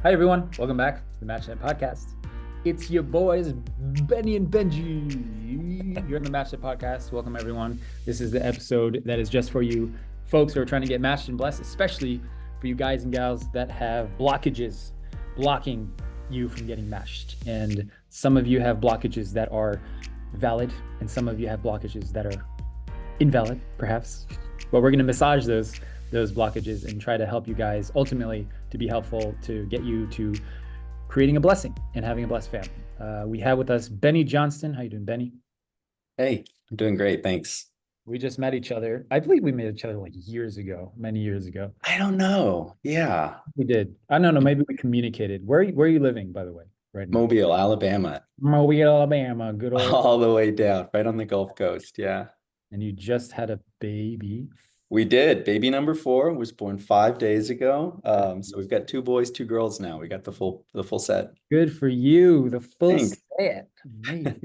Hi, everyone. Welcome back to the Matchnet Podcast. It's your boys, Benny and Benji. You're in the Matchnet Podcast. Welcome, everyone. This is the episode that is just for you folks who are trying to get matched and blessed, especially for you guys and gals that have blockages blocking you from getting matched. And some of you have blockages that are valid, and some of you have blockages that are invalid, perhaps. But we're going to massage those blockages and try to help you guys ultimately to be helpful to get you to creating a blessing and having a blessed family. We have with us Benny Johnston. How you doing, Benny? Hey, I'm doing great. Thanks. We just met each other. I believe we met each other like years ago, many years ago. I don't know. Yeah. We did. I don't know. Maybe we communicated. Where are you living, by the way, right now? Mobile, Alabama, Mobile, Alabama. Good old. all the way down, right on the Gulf Coast. Yeah. And you just had a baby. We did. Baby number 4 was born 5 days ago. So we've got 2 boys, 2 girls now. We got the full set. Good for you. The full Thanks. set. Amazing.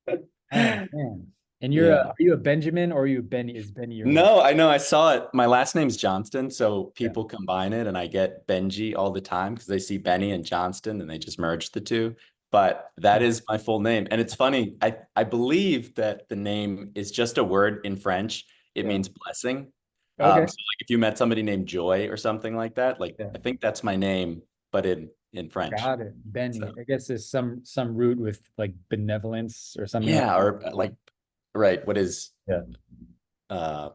Oh, man. And are you a Benjamin or are you Benny? Is Benny your name? No, I know. I saw it. My last name's Johnston, so people combine it, and I get Benji all the time because they see Benny and Johnston, and they just merge the two. But that is my full name, and it's funny. I believe that the name is just a word in French. It means blessing. Okay. So like if you met somebody named Joy or something like that, I think that's my name, but in French. Got it. Benny. So, I guess there's some root with like benevolence or something. yeah, or like right. What is Yeah. I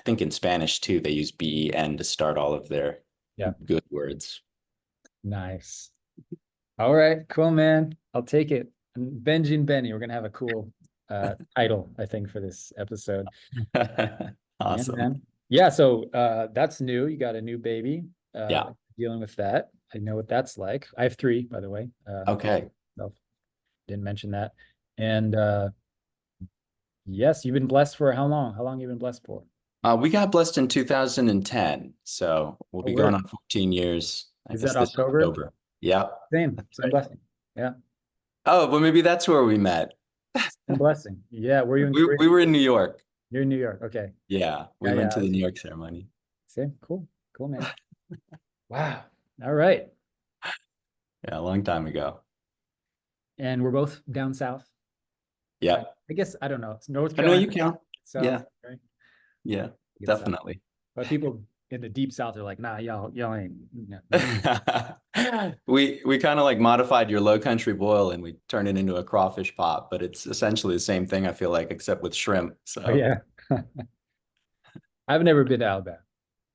think in Spanish too, they use BEN to start all of their good words. Nice. All right, cool, man. I'll take it. And Benji and Benny, we're gonna have a cool title, I think, for this episode. Awesome. Man. Yeah, so that's new. You got a new baby. Yeah. Dealing with that. I know what that's like. I have 3, by the way. Okay. Didn't mention that. And yes, you've been blessed for how long? How long have you been blessed for? We got blessed in 2010, so we'll be going on 14 years. Is that October? Yeah. Same blessing. Yeah. Oh, well, maybe that's where we met. Blessing. Yeah. Were you in we were in New York. You're in New York. Okay. Yeah. We went to the New York ceremony. Same. Cool, man. Wow. All right. Yeah, a long time ago. And we're both down south. Yeah. I guess, I don't know. It's North Carolina. I know you count. South, yeah. Right? Yeah, definitely. South. But people in the deep south are like, nah, y'all ain't. We kind of like modified your low country boil and we turned it into a crawfish pot, but it's essentially the same thing, I feel like, except with shrimp. So yeah. I've never been to Alabama.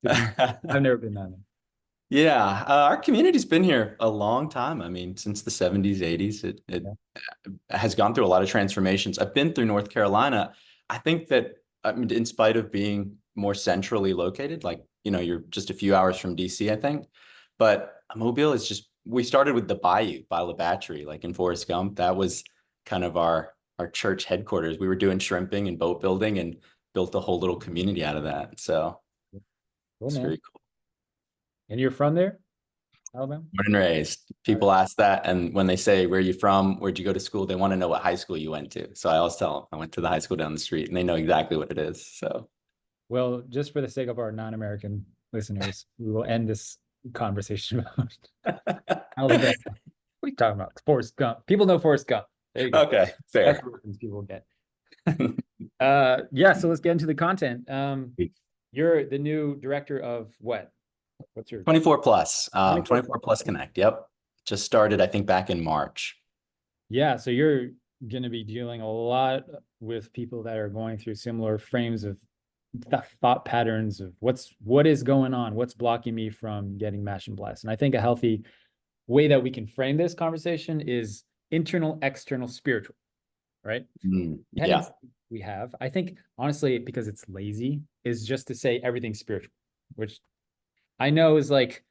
I've never been down there. Yeah, our community's been here a long time. I mean, since the 70s, 80s, it has gone through a lot of transformations. I've been through North Carolina. I think that, I mean, in spite of being more centrally located, like, you're just a few hours from DC, I think. But Mobile is just, we started with the Bayou by La Battery, like in Forrest Gump. That was kind of our church headquarters. We were doing shrimping and boat building and built a whole little community out of that. So it's very cool. And you're from there, Alabama? Born and raised. People ask that, and when they say, where are you from? Where'd you go to school? They want to know what high school you went to. So I always tell them I went to the high school down the street, and they know exactly what it is. So, well, just for the sake of our non-American listeners, we will end this conversation about Alabama. What are you talking about? Forrest Gump. People know Forrest Gump. There you go. Okay, fair. That's what people get. Yeah, so let's get into the content. You're the new director of what? What's your 24 Plus? 24 Plus Connect. Yep. Just started, I think, back in March. Yeah, so you're going to be dealing a lot with people that are going through similar frames of thought patterns of what is going on, what's blocking me from getting matched and blessed. And I think a healthy way that we can frame this conversation is internal, external, spiritual, right? Yeah. We have, I think, honestly, because it's lazy, is just to say everything's spiritual, which I know is like,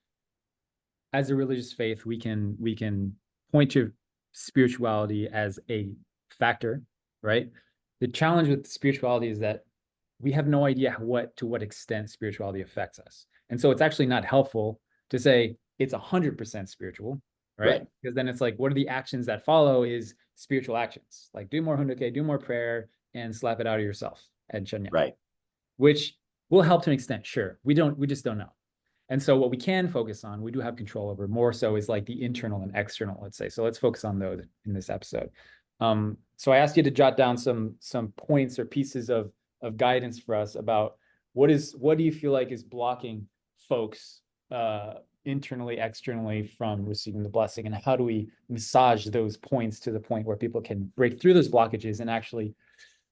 as a religious faith, we can point to spirituality as a factor, right? The challenge with spirituality is that we have no idea to what extent spirituality affects us. And so it's actually not helpful to say it's 100% spiritual, right? Because then it's like, what are the actions that follow is spiritual actions. Like do more hunduke, do more prayer, and slap it out of yourself. And right. Which will help to an extent, sure. We just don't know. And so what we can focus on, we do have control over more so is like the internal and external, let's say. So let's focus on those in this episode. So I asked you to jot down some points or pieces of guidance for us about what do you feel like is blocking folks internally, externally from receiving the blessing, and how do we massage those points to the point where people can break through those blockages and actually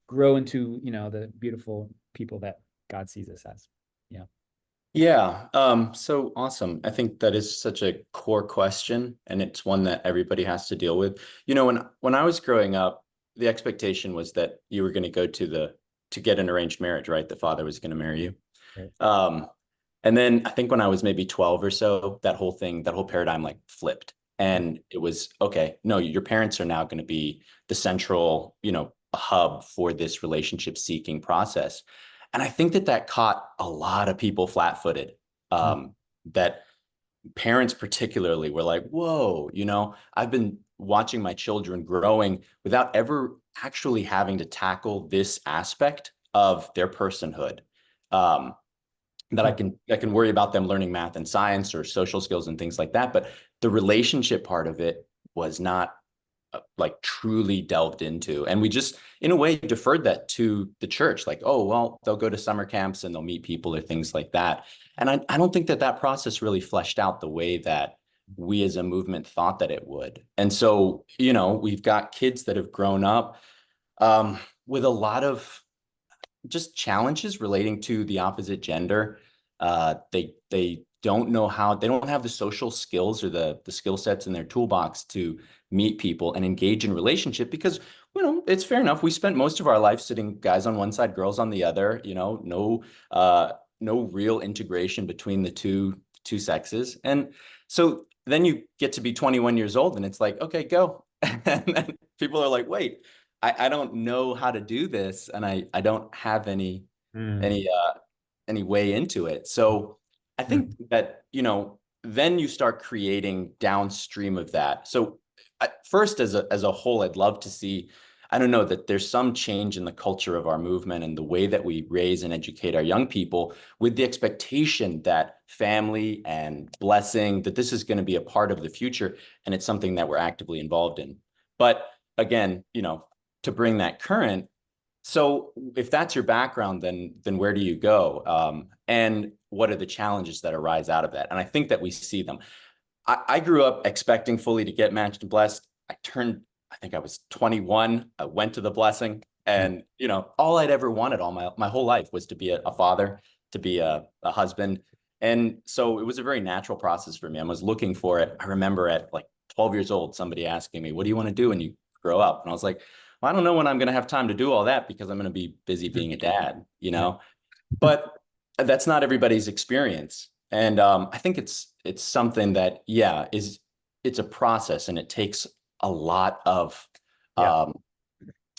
grow into, the beautiful people that God sees us as. Yeah. Yeah, so awesome. I think that is such a core question, and it's one that everybody has to deal with. When I was growing up, the expectation was that you were going to go to get an arranged marriage, right? The father was going to marry you. Right. And then I think when I was maybe 12 or so, that whole paradigm like flipped. And it was, okay, no, your parents are now going to be the central, hub for this relationship seeking process. And I think that caught a lot of people flat-footed. That parents particularly were like, whoa, I've been watching my children growing without ever actually having to tackle this aspect of their personhood. That I can worry about them learning math and science or social skills and things like that. But the relationship part of it was not like truly delved into. And we just, in a way, deferred that to the church. Like, oh, well, they'll go to summer camps and they'll meet people or things like that. And I don't think that process really fleshed out the way that we as a movement thought that it would. And so, we've got kids that have grown up with a lot of just challenges relating to the opposite gender. They don't know how, they don't have the social skills or the skill sets in their toolbox to meet people and engage in relationship because, it's fair enough. We spent most of our life sitting guys on one side, girls on the other, no real integration between the two sexes. And so then you get to be 21 years old and it's like, okay, go. And then people are like, wait, I don't know how to do this. And I don't have any way into it. So I think that, then you start creating downstream of that. So first, as a whole, I'd love to see, I don't know, that there's some change in the culture of our movement and the way that we raise and educate our young people with the expectation that family and blessing, that this is going to be a part of the future. And it's something that we're actively involved in. But again, to bring that current. So if that's your background, then where do you go? And what are the challenges that arise out of that? And I think that we see them. I grew up expecting fully to get matched and blessed. I think I was 21. I went to the blessing and, all I'd ever wanted all my whole life was to be a father, to be a husband. And so it was a very natural process for me. I was looking for it. I remember at like 12 years old, somebody asking me, what do you want to do when you grow up? And I was like, well, I don't know when I'm going to have time to do all that because I'm going to be busy being a dad, but that's not everybody's experience. And I think it's something that, it's a process and it takes a lot of,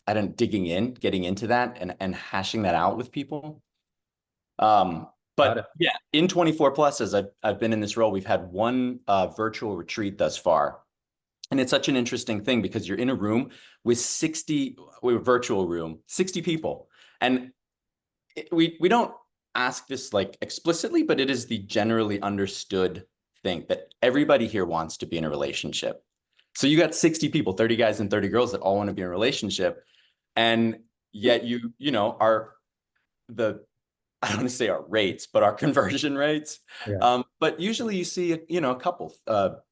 getting into that and hashing that out with people. But yeah, in 24 plus, as I've been in this role, we've had one virtual retreat thus far. And it's such an interesting thing because you're in a room with 60 people. And we don't ask this like explicitly, but it is the generally understood thing that everybody here wants to be in a relationship. So you got 60 people, 30 guys and 30 girls that all want to be in a relationship. And yet are I don't want to say our rates, but our conversion rates. But usually you see, a couple,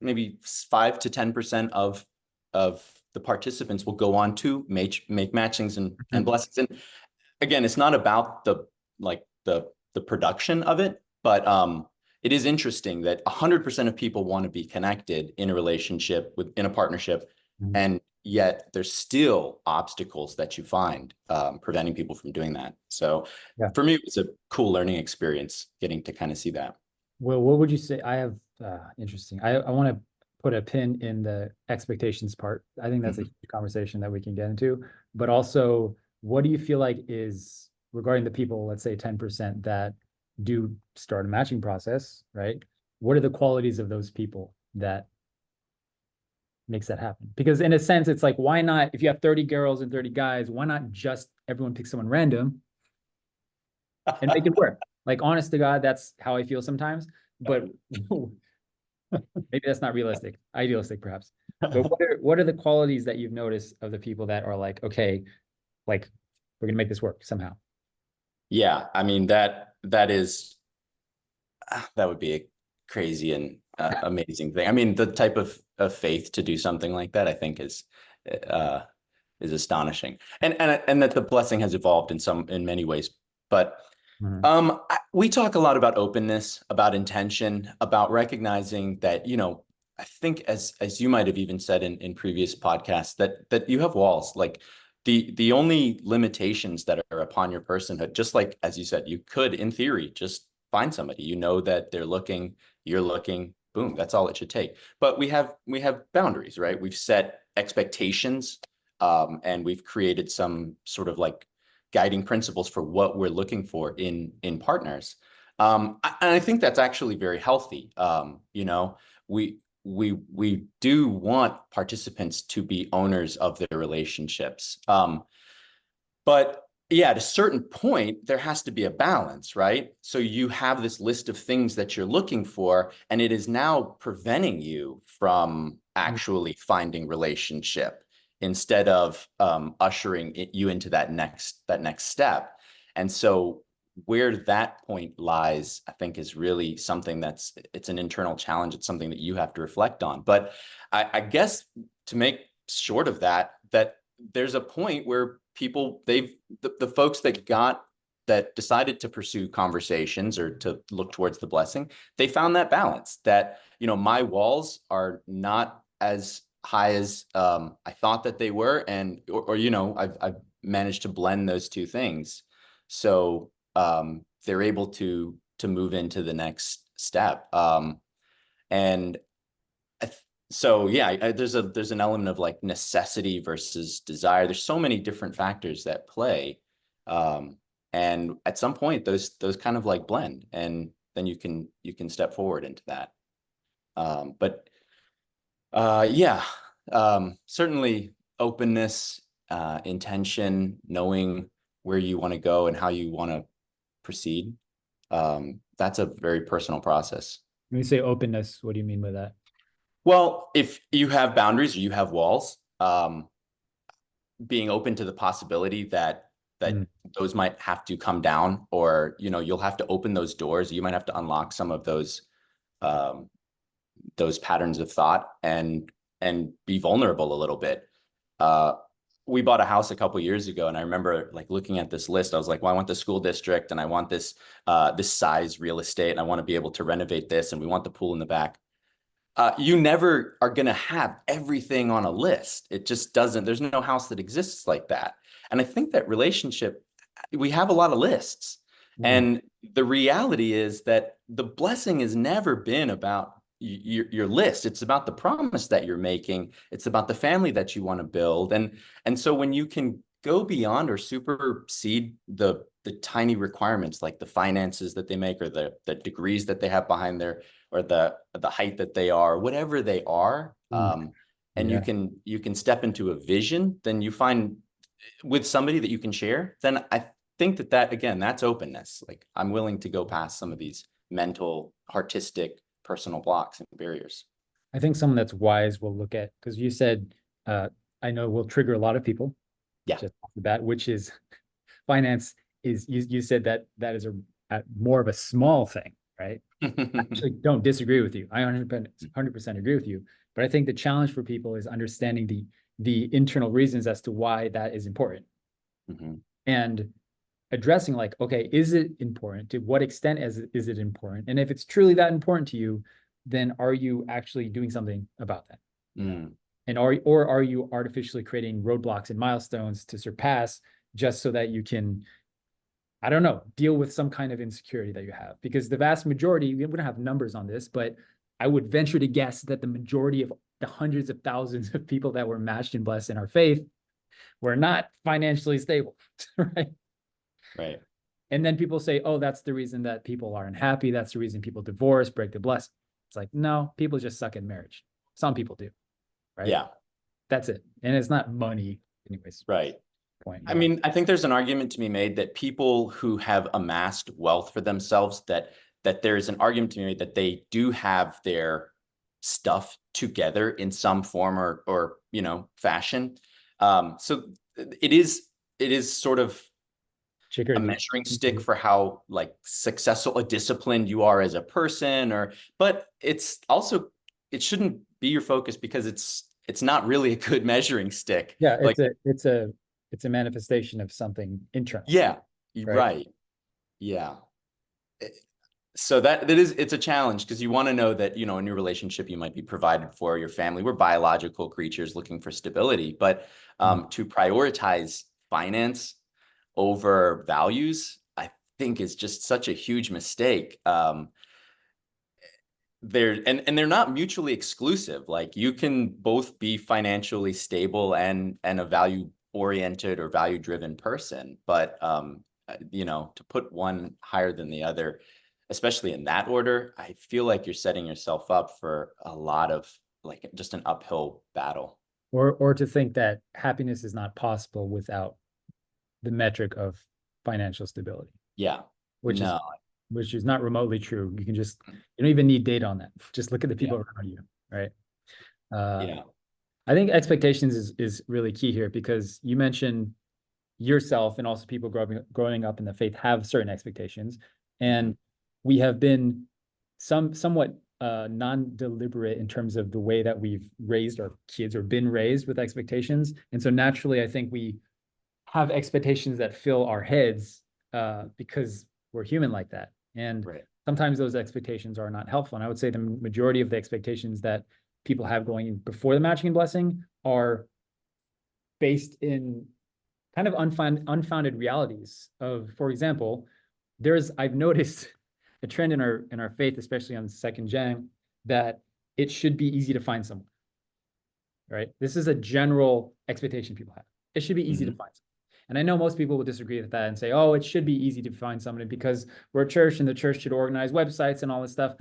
maybe 5 to 10% of the participants will go on to make matchings and blessings. And again, it's not about the production of it, but it is interesting that 100% of people want to be connected in a relationship in a partnership. And yet there's still obstacles that you find preventing people from doing that. So for me, it's a cool learning experience getting to kind of see that. Well, what would you say? I have interesting. I want to put a pin in the expectations part. I think that's a huge conversation that we can get into. But also, what do you feel like is regarding the people, let's say 10% that do start a matching process, right? What are the qualities of those people that makes that happen? Because in a sense, it's like, why not, if you have 30 girls and 30 guys, why not just everyone pick someone random and make it work? Like, honest to God, that's how I feel sometimes. but maybe that's not realistic, idealistic perhaps. But what are the qualities that you've noticed of the people that are like, okay, like we're gonna make this work somehow? Yeah, I mean that is that would be a crazy and amazing thing. I mean, the type of faith to do something like that, I think uh, is astonishing, and that the blessing has evolved in many ways. But Mhm. we talk a lot about openness, about intention, about recognizing that, I think as you might have even said in previous podcasts, that you have walls. Like the only limitations that are upon your personhood, just like as you said, you could in theory just find somebody, that they're looking, you're looking, boom, that's all it should take. But we have boundaries, right? We've set expectations, and we've created some sort of like guiding principles for what we're looking for in partners. And I think that's actually very healthy. We do want participants to be owners of their relationships. But yeah, at a certain point, there has to be a balance, right? So you have this list of things that you're looking for, and it is now preventing you from actually finding relationship instead of ushering you into that next step. And so where that point lies, I think, is really something it's an internal challenge. It's something that you have to reflect on. But I guess to make short of that there's a point where people the folks that decided to pursue conversations or to look towards the blessing, they found that balance that, my walls are not as high as I thought that they were, and or I've managed to blend those two things, so they're able to move into the next step, and so yeah, there's an element of like necessity versus desire. There's so many different factors that play, and at some point those kind of like blend, and then you can step forward into that. But yeah, certainly openness, intention, knowing where you want to go and how you want to proceed. That's a very personal process. When you say openness, what do you mean by that? Well, if you have boundaries or you have walls, being open to the possibility that Mm. those might have to come down, or you'll have to open those doors. You might have to unlock some of um, those patterns of thought and be vulnerable a little bit. Uh, we bought a house a couple years ago, and I remember like looking at this list. I was like, well, I want the school district, and I want this size real estate, and I want to be able to renovate this, and we want the pool in the back. You never are going to have everything on a list. It just doesn't, there's no house that exists like that. And I think that relationship, we have a lot of lists. Mm. And the reality is that the blessing has never been about your list. It's about the promise that you're making. It's about the family that you want to build. And so when you can go beyond or supersede the tiny requirements, like the finances that they make, or the degrees that they have behind their, or the height that they are, whatever they are, Ooh, and yeah. you can step into a vision, then you find with somebody that you can share, then I think that again, that's openness. Like, I'm willing to go past some of these mental, artistic, personal blocks and barriers. I think someone that's wise will look at, because you said, uh, I know will trigger a lot of people Yeah. just off the bat, which is finance is, you said that is a more of a small thing, right? I actually don't disagree with you. I 100% agree with you. But I think the challenge for people is understanding the internal reasons as to why that is important, Mhm. and addressing like, okay, is it important? To what extent is it important? And if it's truly that important to you, then are you actually doing something about that? Mm. And are you artificially creating roadblocks and milestones to surpass just so that you can, I don't know, deal with some kind of insecurity that you have? Because the vast majority, we don't have numbers on this, but I would venture to guess that the majority of the hundreds of thousands of people that were matched and blessed in our faith were not financially stable, right? Right. And then people say, oh, that's the reason that people are unhappy. That's the reason people divorce, break the blessing. It's like, no, people just suck at marriage. Some people do, right? Yeah. That's it. And it's not money, anyways. Right. Point. I mean, I think there's an argument to be made that people who have amassed wealth for themselves, that that there's an argument to be made that they do have their stuff together in some form or fashion. So it is sort of a measuring stick for how like successful or disciplined you are as a person, but it's also, it shouldn't be your focus because it's not really a good measuring stick. Yeah, Like, it's a manifestation of something internal. yeah, Right. right. Yeah. So it's a challenge because you want to know that, in your relationship, you might be provided for your family. We're biological creatures looking for stability, but to prioritize finance over values, I think is just such a huge mistake. They're not mutually exclusive. Like, you can both be financially stable and a value oriented or value driven person, but to put one higher than the other, especially in that order, I feel like you're setting yourself up for a lot of like just an uphill battle. Or to think that happiness is not possible without the metric of financial stability, Yeah. which is No. which is not remotely true. You don't even need data on that. Just look at the people Yeah. around you, right? Yeah. I think expectations is really key here, because you mentioned yourself and also people growing up in the faith have certain expectations, and we have been somewhat non-deliberate in terms of the way that we've raised our kids or been raised with expectations. And so naturally, I think we have expectations that fill our heads because we're human like that. And Right. sometimes those expectations are not helpful. And I would say the majority of the expectations that people have going before the matching and blessing are based in kind of unfounded realities of, for example, I've noticed a trend in our faith, especially on second gen, that it should be easy to find someone, right? This is a general expectation people have. It should be easy to find someone. And I know most people will disagree with that and say, oh, it should be easy to find somebody because we're a church and the church should organize websites and all this stuff.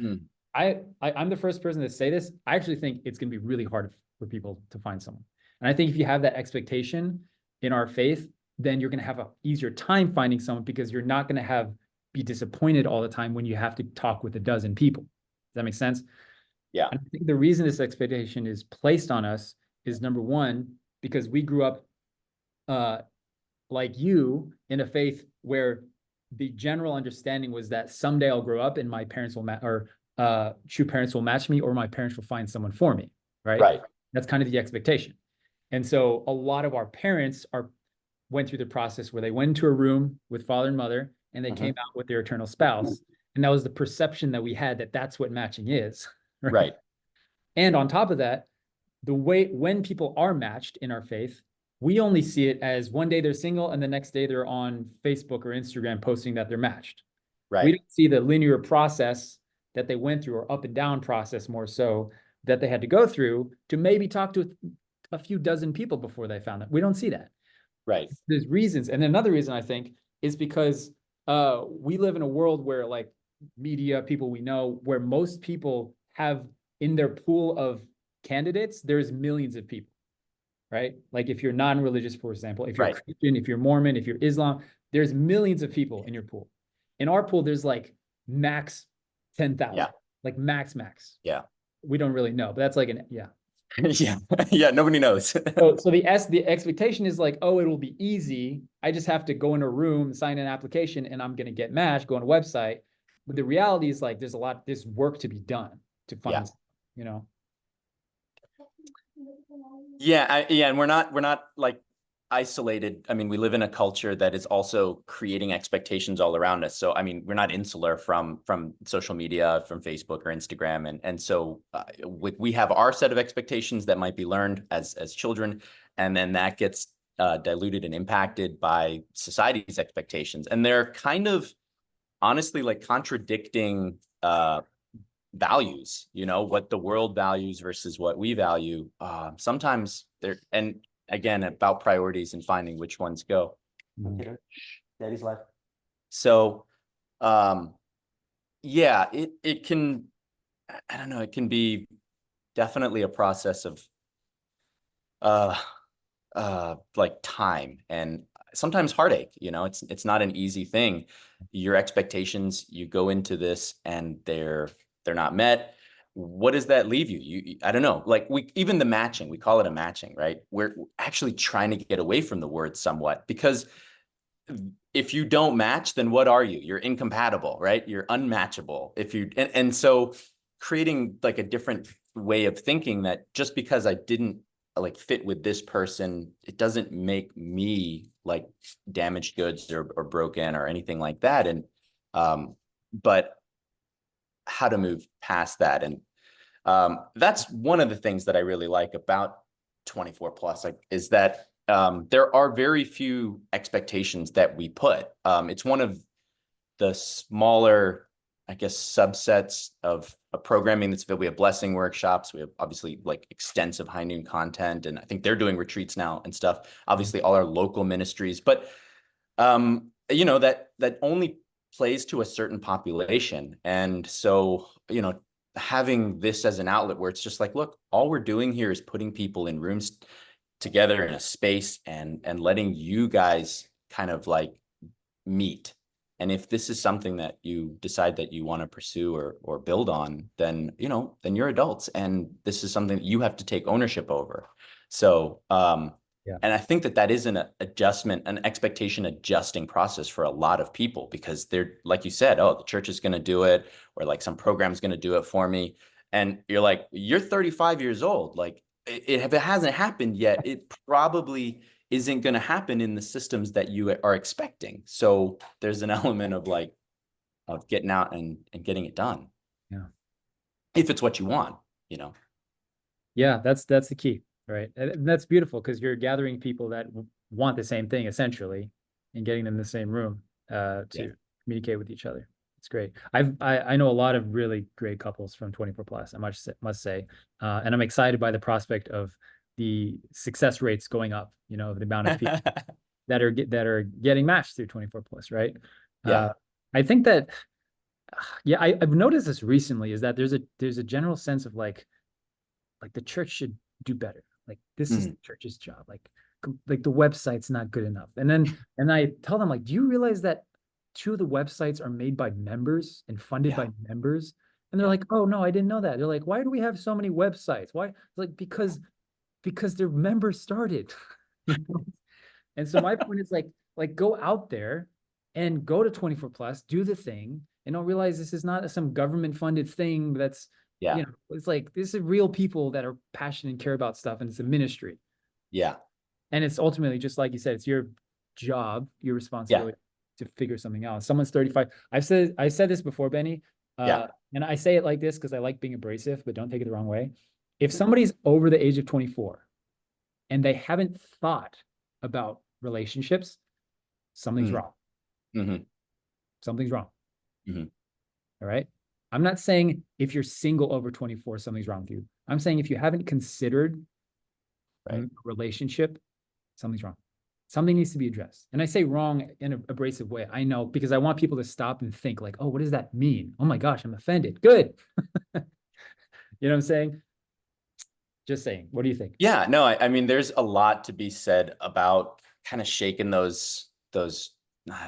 I'm the first person to say this. I actually think it's going to be really hard for people to find someone. And I think if you have that expectation in our faith, then you're going to have an easier time finding someone, because you're not going to be disappointed all the time when you have to talk with a dozen people. Does that make sense? Yeah. And I think the reason this expectation is placed on us is, number one, because we grew up like you in a faith where the general understanding was that someday I'll grow up and my parents will true parents will match me, or my parents will find someone for me, right? Right. That's kind of the expectation. And so a lot of our parents went through the process where they went into a room with father and mother and they came out with their eternal spouse. And that was the perception that we had, that that's what matching is. Right. And on top of that, the way when people are matched in our faith, we only see it as one day they're single and the next day they're on Facebook or Instagram posting that they're matched. Right. We don't see the linear process that they went through, or up and down process more so, that they had to go through to maybe talk to a few dozen people before they found it. We don't see that. Right. There's reasons. And another reason, I think, is because we live in a world where, like, media, people we know, where most people have in their pool of candidates, there's millions of people, right? Like, if you're non-religious, for example, if you're Christian, if you're Mormon, if you're Islam, there's millions of people in your pool. In our pool, there's like max 10,000, like max. Yeah. We don't really know, but that's like yeah. Yeah. Nobody knows. so the expectation is like, oh, it will be easy. I just have to go in a room, sign an application, and I'm going to get matched, go on a website. But the reality is, like, there's work to be done to find, Yeah. And we're not like isolated. I mean, we live in a culture that is also creating expectations all around us. So, I mean, we're not insular from social media, from Facebook or Instagram. And so we have our set of expectations that might be learned as children. And then that gets diluted and impacted by society's expectations. And they're kind of honestly like contradicting values, what the world values versus what we value. Sometimes and again, about priorities and finding which ones go. Daddy's life. So, yeah, it can, I don't know, it can be definitely a process of like time. And sometimes heartache. It's not an easy thing. Your expectations, you go into this and they're not met. What does that leave you? I don't know. Like even the matching, we call it a matching, right? We're actually trying to get away from the word somewhat, because if you don't match, then what are you? You're incompatible, right? You're unmatchable. And so creating like a different way of thinking, that just because I didn't like fit with this person, it doesn't make me like damaged goods or broken or anything like that. And but how to move past that. And that's one of the things that I really like about 24 plus, like, is that there are very few expectations that we put. It's one of the smaller, I guess, subsets of programming that's we have blessing workshops. We have obviously like extensive high noon content, and I think they're doing retreats now and stuff. Obviously, all our local ministries, but that only plays to a certain population. And so, having this as an outlet where it's just like, look, all we're doing here is putting people in rooms together in a space and letting you guys kind of like meet. And if this is something that you decide that you want to pursue or build on, then then you're adults, and this is something that you have to take ownership over. So Yeah. and I think that is an adjustment, an expectation adjusting process for a lot of people, because they're, like you said, oh, the church is going to do it, or like some program is going to do it for me. And you're like, you're 35 years old. Like if it hasn't happened yet, it probably isn't going to happen in the systems that you are expecting. So there's an element of like, of getting out and getting it done. Yeah. If it's what you want, you know? Yeah, that's the key, right? And that's beautiful, because you're gathering people that want the same thing essentially, and getting them in the same room Yeah. to communicate with each other. It's great. I know a lot of really great couples from 24 plus, I must say, and I'm excited by the prospect of the success rates going up. The amount of people that are getting matched through 24 plus, right? Yeah. I think that, yeah, I've noticed this recently, is that there's a general sense of like the church should do better. Like this is the church's job. Like the website's not good enough. And I tell them, like, do you realize that two of the websites are made by members and funded Yeah. by members? And they're Yeah. like, oh no, I didn't know that. They're like, why do we have so many websites? Why? Like, because their members started. And so my point is like go out there and go to 24 plus, do the thing, and don't realize this is not some government funded thing that's, Yeah. it's like this is real people that are passionate and care about stuff, and it's a ministry. Yeah. And it's ultimately, just like you said, it's your job, your Yeah. responsibility to figure something out. Someone's 35. I said this before, Benny. Yeah. And I say it like this because I like being abrasive, but don't take it the wrong way. If somebody's over the age of 24 and they haven't thought about relationships, something's wrong. Mm-hmm. Something's wrong. Mm-hmm. All right. I'm not saying if you're single over 24, something's wrong with you. I'm saying if you haven't considered a Right. relationship, something's wrong. Something needs to be addressed. And I say wrong in an abrasive way. I know, because I want people to stop and think like, oh, what does that mean? Oh my gosh, I'm offended. Good. You know what I'm saying? Just saying. What do you think? Yeah, no, I mean, there's a lot to be said about kind of shaking those, I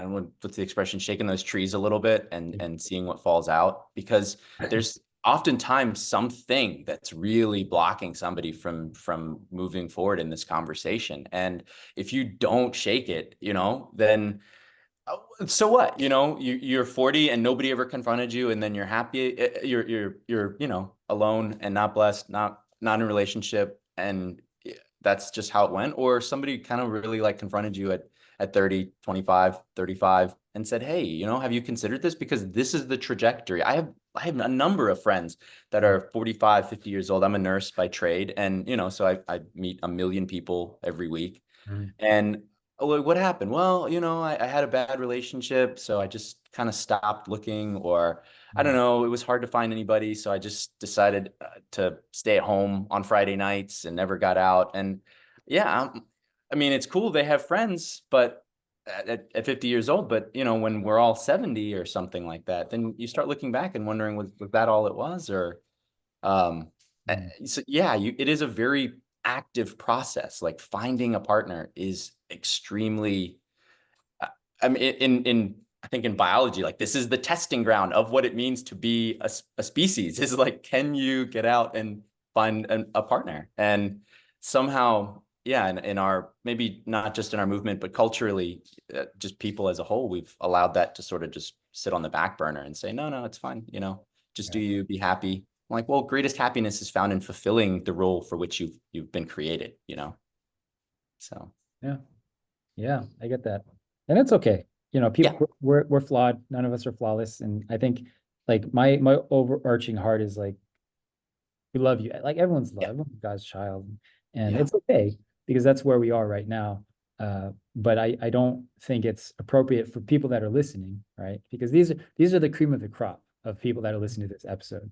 don't know what's the expression, shaking those trees a little bit and seeing what falls out, because there's oftentimes something that's really blocking somebody from moving forward in this conversation. And if you don't shake it, then so what? You're 40 and nobody ever confronted you, and then you're happy. You're alone and not blessed, not in a relationship, and that's just how it went. Or somebody kind of really like confronted you at 30, 25, 35 and said, hey, have you considered this? Because this is the trajectory. I have a number of friends that are 45, 50 years old. I'm a nurse by trade, and so I meet a million people every week. Mm, And what happened? Well, I had a bad relationship, so I just kind of stopped looking, or I don't mm, know, it was hard to find anybody, so I just decided to stay at home on Friday nights and never got out. And yeah, I mean, it's cool they have friends, but at 50 years old, but when we're all 70 or something like that, then you start looking back and wondering, was that all it was? Or um, mm. so yeah, it is a very active process. Like finding a partner is extremely I mean, I think in biology, like this is the testing ground of what it means to be a species. Is like, can you get out and find a partner? And somehow, yeah, in our, maybe not just in our movement, but culturally, just people as a whole, we've allowed that to sort of just sit on the back burner and say, no, it's fine. Just do Yeah. you, be happy. I'm like, well, greatest happiness is found in fulfilling the role for which you've been created. So Yeah. Yeah, I get that. And it's okay. yeah, People we're flawed. None of us are flawless. And I think like my overarching heart is like we love you. Like everyone's yeah, love, everyone's God's child. And yeah. it's okay because that's where we are right now. But I don't think it's appropriate for people that are listening, right? Because these are the cream of the crop of people that are listening to this episode.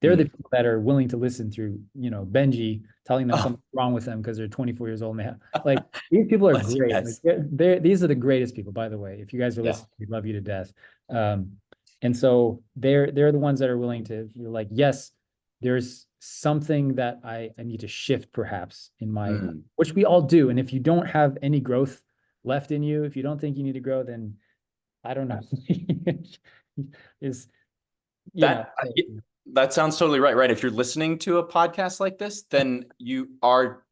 They're the Mm. people that are willing to listen through, Benji telling them Oh, something's wrong with them because they're 24 years old and they have like these people are bless you great. Like guys. these are the greatest people, by the way. If you guys are Yeah. listening, we love you to death. Um, and so they're the ones that are willing to you're like, yes, there's something that I need to shift perhaps in my, Mm. which we all do. And if you don't have any growth left in you, if you don't think you need to grow, then I don't know. Is, you know, That that sounds totally right. Right. If you're listening to a podcast like this, then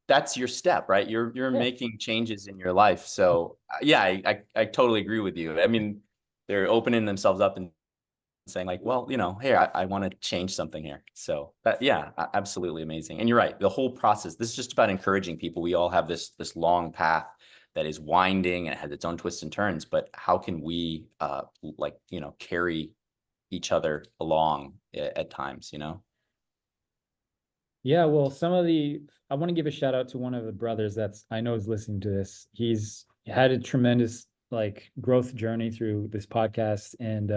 that's your step, right? You're yeah. making changes in your life. So yeah, I totally agree with you. I mean, they're opening themselves up and saying like, well, hey, I want to change something here. So that, yeah, absolutely amazing. And you're right. The whole process, this is just about encouraging people. We all have this long path that is winding and it has its own twists and turns, but how can we like, carry each other along at times? Yeah, well, I want to give a shout out to one of the brothers that's I know is listening to this. He's had a tremendous like growth journey through this podcast, and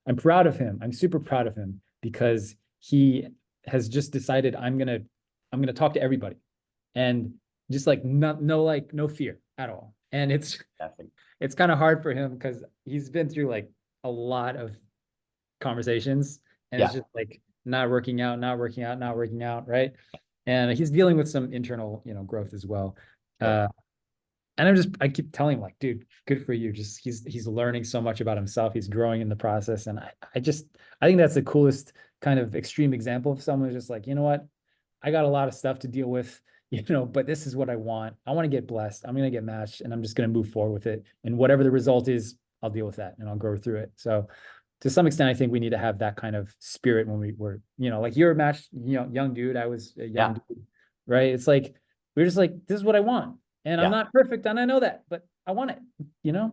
I'm proud of him. I'm super proud of him because he has just decided I'm gonna talk to everybody, and just like no fear at all. And it's kind of hard for him because he's been through like a lot of conversations and it's Yeah. just like not working out, not working out, not working out, right? And he's dealing with some internal, growth as well. Sure. And I keep telling him like, dude, good for you. Just he's learning so much about himself. He's growing in the process. And I think that's the coolest kind of extreme example of someone who's just like, you know what? I got a lot of stuff to deal with, but this is what I want. I want to get blessed. I'm going to get matched and I'm just going to move forward with it. And whatever the result is, I'll deal with that and I'll grow through it. So to some extent, I think we need to have that kind of spirit when we were, like you're a matched, young dude. I was a young Yeah. dude, right? It's like we're just like, this is what I want. And I'm Yeah. not perfect, and I know that, but I want it, you know?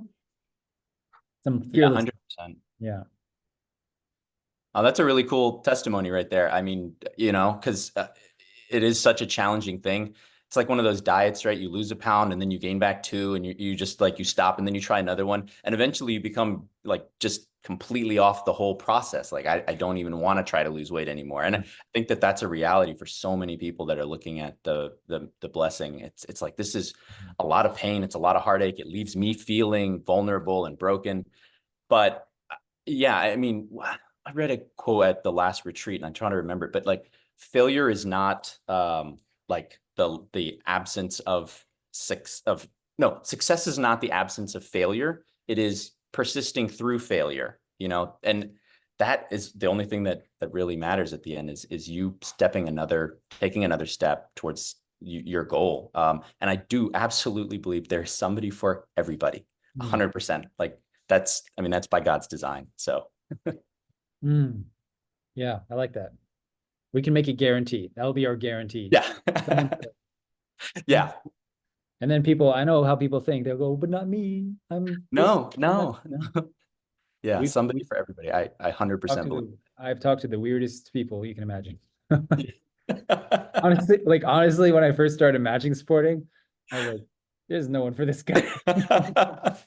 Some Yeah. fearless. 100%. Yeah. Oh, that's a really cool testimony right there. I mean, because it is such a challenging thing. It's like one of those diets, right? You lose a pound and then you gain back 2 and you just like you stop and then you try another one. And eventually you become like just completely off the whole process. Like I don't even want to try to lose weight anymore. And I think that that's a reality for so many people that are looking at the blessing. It's like this is a lot of pain. It's a lot of heartache. It leaves me feeling vulnerable and broken. But yeah, I mean, I read a quote at the last retreat and I'm trying to remember it, but like failure is not like the absence of six of no, success is not the absence of failure. It is persisting through failure, and that is the only thing that really matters at the end is you taking another step towards your goal. And I do absolutely believe there's somebody for everybody, Mm. 100%. Like I mean, that's by God's design. So Mm. Yeah, I like that. We can make it guaranteed. That'll be our guarantee. yeah. Someone, Yeah. and then I know how people think. They'll go, but not me. I'm this. No, I'm that. no. No. Yeah, We've somebody for everybody. I talked 100% to believe. I've talked to the weirdest people you can imagine. Yeah. Honestly, when I first started matching sporting, I was like, there's no one for this guy.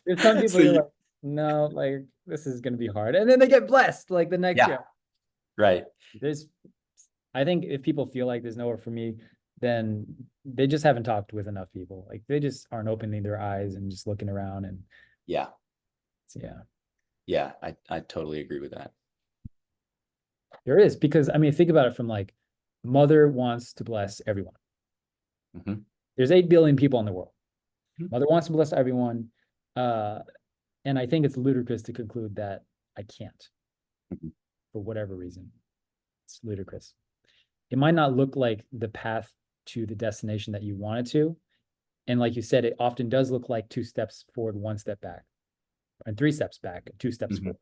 There's some people So you're like, no, like this is gonna be hard. And then they get blessed like the next yeah, year. right. There's I think if people feel like there's nowhere for me, then they just haven't talked with enough people. Like they just aren't opening their eyes and just looking around and Yeah. yeah. Yeah, I totally agree with that. There is because I mean think about it from like mother wants to bless everyone. Hmm. There's 8 billion people in the world. Mhm. Mother wants to bless everyone. Uh And I think it's ludicrous to conclude that I can't Mhm. for whatever reason. It's ludicrous. It might not look like the path to the destination that you wanted to. And like you said, it often does look like 2 steps forward, 1 step back, and 3 steps back, 2 steps Mhm. forward.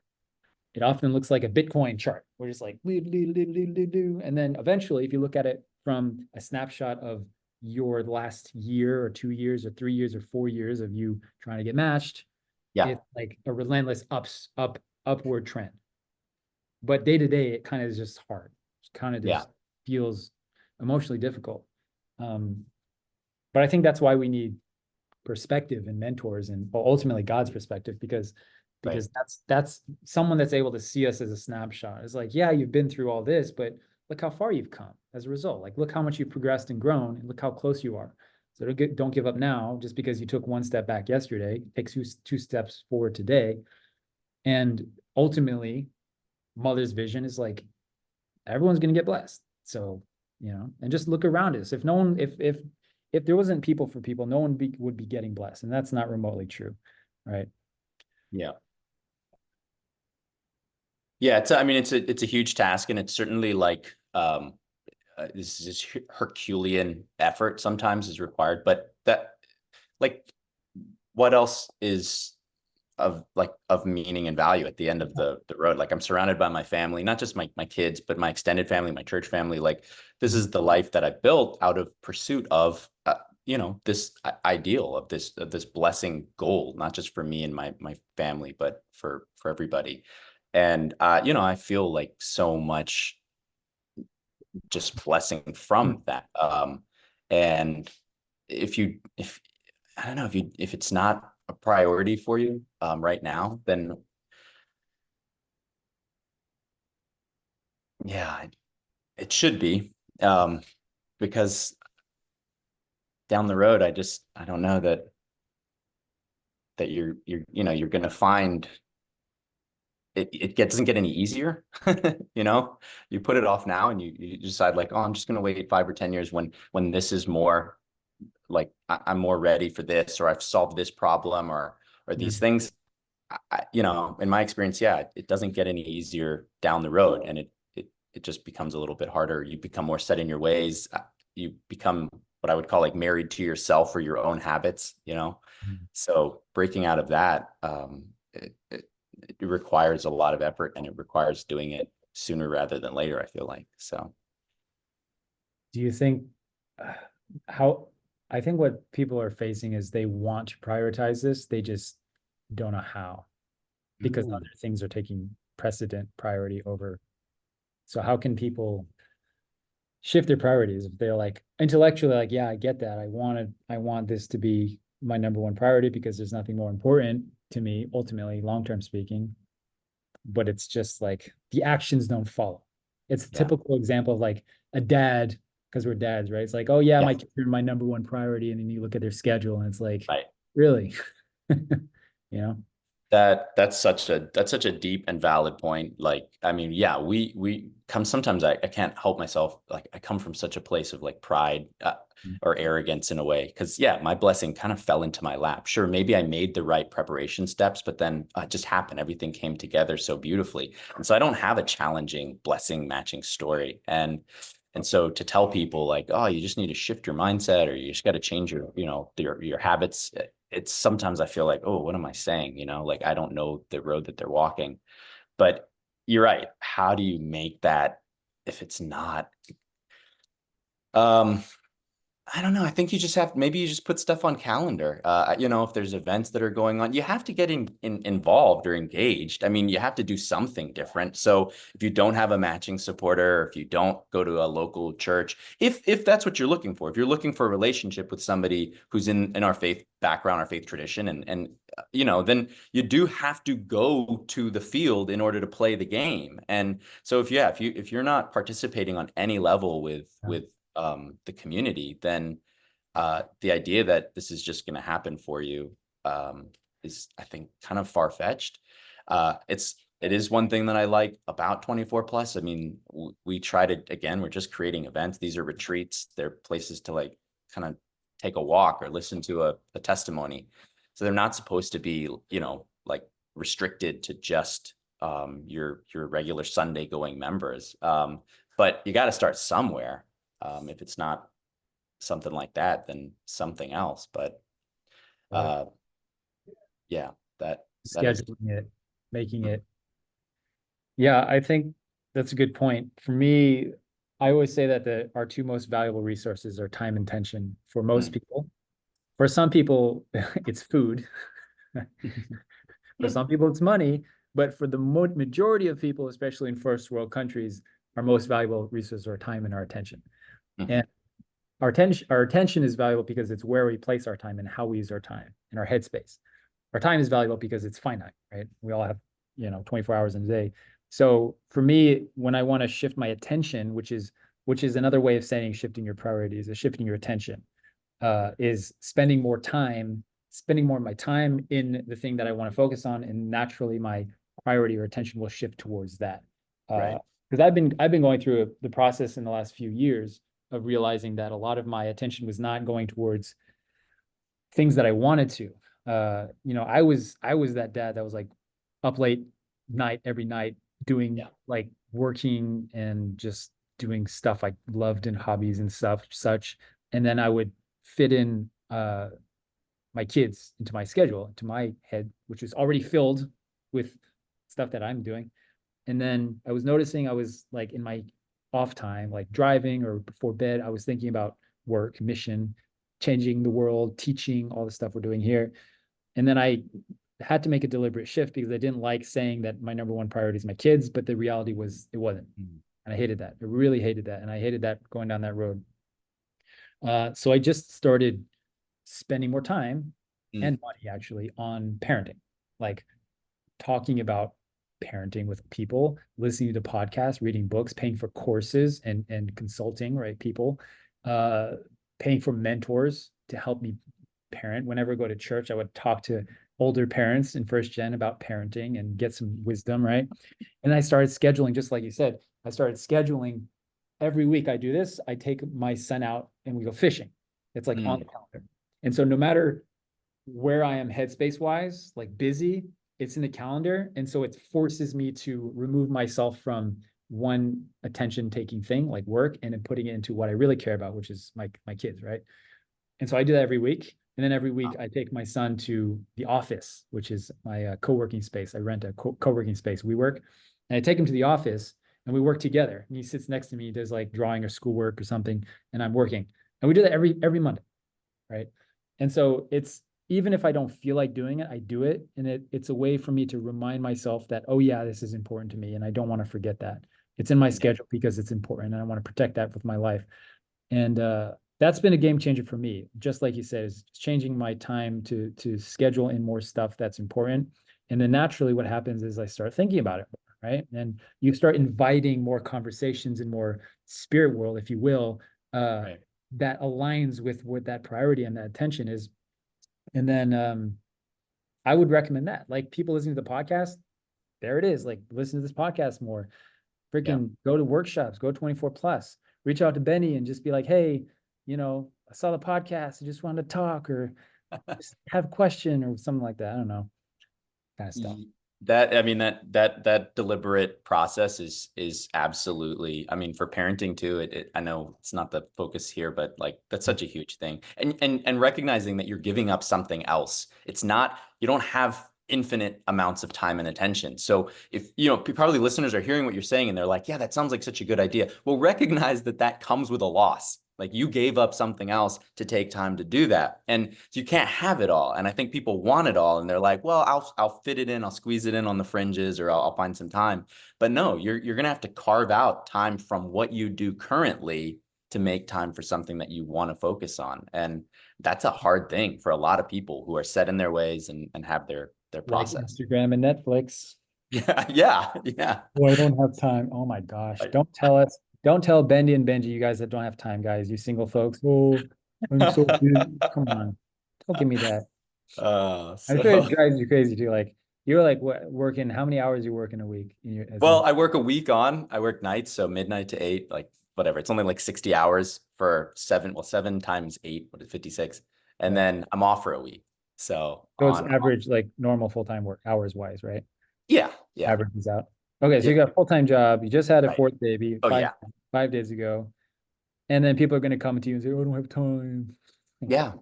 It often looks like a Bitcoin chart. We're just like, and then eventually, if you look at it from a snapshot of your last year or 2 years or 3 years or 4 years of you trying to get matched, Yeah. it's like a relentless upward trend. But day to day, it kind of is just hard. It kind of Yeah. just feels emotionally difficult. Um, but I think that's why we need perspective and mentors and ultimately God's perspective Right. because that's someone that's able to see us as a snapshot. It's like, yeah, you've been through all this, but look how far you've come as a result. Like, look how much you've progressed and grown, and look how close you are. So don't give up now just because you took 1 step back yesterday. It takes you 2 steps forward today. And ultimately, Mother's vision is like everyone's going to get blessed. So, and just look around us. If no one, if there wasn't people for people, no one would be getting blessed. And that's not remotely true. Right. Yeah. Yeah. I mean, it's a huge task, and it's certainly like, this Herculean effort sometimes is required, but like, what else is of meaning and value at the end of the road? Like, I'm surrounded by my family, not just my kids, but my extended family, my church family. Like, this is the life that I built out of pursuit of, this ideal of this blessing goal, not just for me and my family, but for everybody. And I feel like so much just blessing from that. And if I don't know, if it's not a priority for you right now, then yeah, it should be, because down the road, I don't know that you're going to find it doesn't get any easier. You put it off now and you decide like, oh, I'm just going to wait 5 or 10 years when this is more like, I'm more ready for this, or I've solved this problem, or these Mhm. things. In my experience, yeah, it doesn't get any easier down the road, and it just becomes a little bit harder. You become more set in your ways. You become what I would call like married to yourself or your own habits. Mhm. So breaking out of that, it requires a lot of effort, and it requires doing it sooner rather than later, I feel like. So Do you think uh, how I think what people are facing is they want to prioritize this, they just don't know how because Ooh. other things are taking precedent priority over. So how can people shift their priorities if they're like intellectually like, yeah, I get that. I want this to be my number one priority because there's nothing more important to me, ultimately, long-term speaking. But it's just like the actions don't follow. It's a Yeah. typical example of like a dad, because we're dads, right? It's like, oh yeah, Yeah. my kids are my number one priority. And then you look at their schedule and it's like, Right. really? You know? That's such a deep and valid point. Like, I mean, yeah, we come sometimes, I can't help myself. Like, I come from such a place of like pride, or arrogance in a way, because yeah, my blessing kind of fell into my lap. Sure, maybe I made the right preparation steps, but then it just happened. Everything came together so beautifully, and so I don't have a challenging blessing matching story. And so to tell people like, oh, you just need to shift your mindset, or you just got to change your habits, it's sometimes I feel like, oh, what am I saying? Like, I don't know the road that they're walking. But you're right. How do you make that if it's not? Um, I don't know. I think maybe you just put stuff on calendar. If there's events that are going on, you have to get involved or engaged. I mean, you have to do something different. So if you don't have a matching supporter, or if you don't go to a local church, if that's what you're looking for, if you're looking for a relationship with somebody who's in our faith background, our faith tradition, and then you do have to go to the field in order to play the game. And so if you're not participating on any level with the community, then the idea that this is just going to happen for you is, I think, kind of far-fetched. It is one thing that I like about 24 plus. I mean, we try to, again, we're just creating events. These are retreats. They're places to like kind of take a walk or listen to a testimony. So they're not supposed to be, like restricted to just your regular Sunday going members. But you got to start somewhere. If it's not something like that, then something else. But yeah, that is. Scheduling it, making it. Yeah, I think that's a good point. For me, I always say that our two most valuable resources are time and attention for most people. For some people, it's food. For some people, it's money. But for the majority of people, especially in first world countries, our most valuable resources are time and our attention. And our attention is valuable because it's where we place our time and how we use our time in our headspace. Our time is valuable because it's finite, right? We all have, 24 hours in a day. So for me, when I want to shift my attention, which is another way of saying shifting your priorities, is shifting your attention, is spending more of my time in the thing that I want to focus on, and naturally my priority or attention will shift towards that. Right. Because I've been going through the process in the last few years of realizing that a lot of my attention was not going towards things that I wanted to. I was that dad that was like up late night every night doing like working and just doing stuff I loved and hobbies and stuff such. And then I would fit in my kids into my schedule, into my head, which was already filled with stuff that I'm doing. And then I was noticing I was like in my off time, like driving or before bed, I was thinking about work, mission, changing the world, teaching, all the stuff we're doing here. And then I had to make a deliberate shift because I didn't like saying that my number one priority is my kids, but the reality was it wasn't. And I hated that. I really hated that. And I hated that going down that road. So I just started spending more time and money actually on parenting, like talking about parenting with people, listening to podcasts, reading books, paying for courses and consulting, right? People, paying for mentors to help me parent. Whenever I go to church, I would talk to older parents in first gen about parenting and get some wisdom, right? And I started scheduling, just like you said, I started scheduling every week. I do this. I take my son out and we go fishing. It's like on the calendar. And so no matter where I am headspace wise, like busy, it's in the calendar. And so it forces me to remove myself from one attention taking thing like work and then putting it into what I really care about, which is my kids, right? And so I do that every week. And then every week I take my son to the office, which is my co-working space. I rent a co-working space, WeWork. And I take him to the office and we work together. And he sits next to me, he does like drawing or schoolwork or something, and I'm working. And we do that every Monday, right? And so it's, even if I don't feel like doing it, I do it. And it's a way for me to remind myself that, oh yeah, this is important to me. And I don't want to forget that. It's in my schedule because it's important. And I want to protect that with my life. And that's been a game changer for me. Just like you said, is changing my time to schedule in more stuff that's important. And then naturally what happens is I start thinking about it, right? And you start inviting more conversations and more spirit world, if you will, that aligns with what that priority and that attention is. And then I would recommend that. Like people listening to the podcast, there it is. Like listen to this podcast more. Freaking go to workshops, go 24 plus, reach out to Benny and just be like, hey, I saw the podcast. I just wanted to talk or just have a question or something like that. I don't know. Kind of stuff. That deliberate process is absolutely, for parenting too, I know it's not the focus here, but like that's such a huge thing. And recognizing that you're giving up something else. It's not, you don't have infinite amounts of time and attention. So if, probably listeners are hearing what you're saying and they're like, yeah, that sounds like such a good idea. Well, recognize that comes with a loss. Like you gave up something else to take time to do that. And so you can't have it all. And I think people want it all. And they're like, well, I'll fit it in. I'll squeeze it in on the fringes or I'll find some time. But no, you're going to have to carve out time from what you do currently to make time for something that you want to focus on. And that's a hard thing for a lot of people who are set in their ways and have their process. Like Instagram and Netflix. Yeah. Boy, I don't have time. Oh my gosh. Don't tell Bendy and Benji, you guys that don't have time, guys, you single folks. Oh, I'm so busy. Come on. Don't give me that. I'm sure it drives you crazy too. Like you're like working, how many hours you work in a week? I work a week I work nights, so midnight to 8, like whatever. It's only like 60 hours for 7 times 8, what is 56? And then I'm off for a week. So So it's on, average, like normal full-time work hours wise, right? yeah, yeah, Averages out. Okay, so yeah, you got a full-time job. You just had a right. fourth baby Oh five yeah, 5 days ago, and then people are going to come to you and say, "Oh, I don't have time." yeah.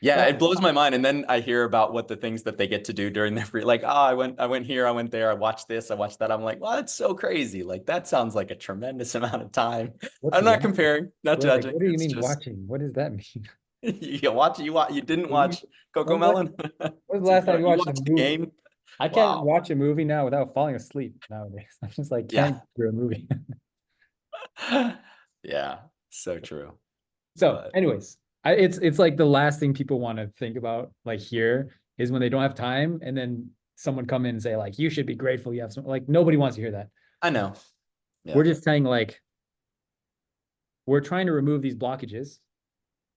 Yeah, Well, it blows my mind. And then I hear about what the things that they get to do during their free, like, oh, I went here, I went there, I watched this, I watched that. I'm like, well, that's so crazy. Like that sounds like a tremendous amount of time. what's I'm not watching? comparing, not We're like, judging. what do you It's mean just watching? What does that mean? you didn't Movie? watch Coco When's the, Melon? when's the last time you You watched a watched the movie? game? I can't Wow. watch a movie now without falling asleep nowadays. I'm just like, Yeah. can't do a movie. Yeah. So true. So, But anyways, it's like the last thing people want to think about, like here, is when they don't have time, and then someone come in and say, like, you should be grateful you have some. Like nobody wants to hear that. I know. We're Yeah. just saying, like, we're trying to remove these blockages,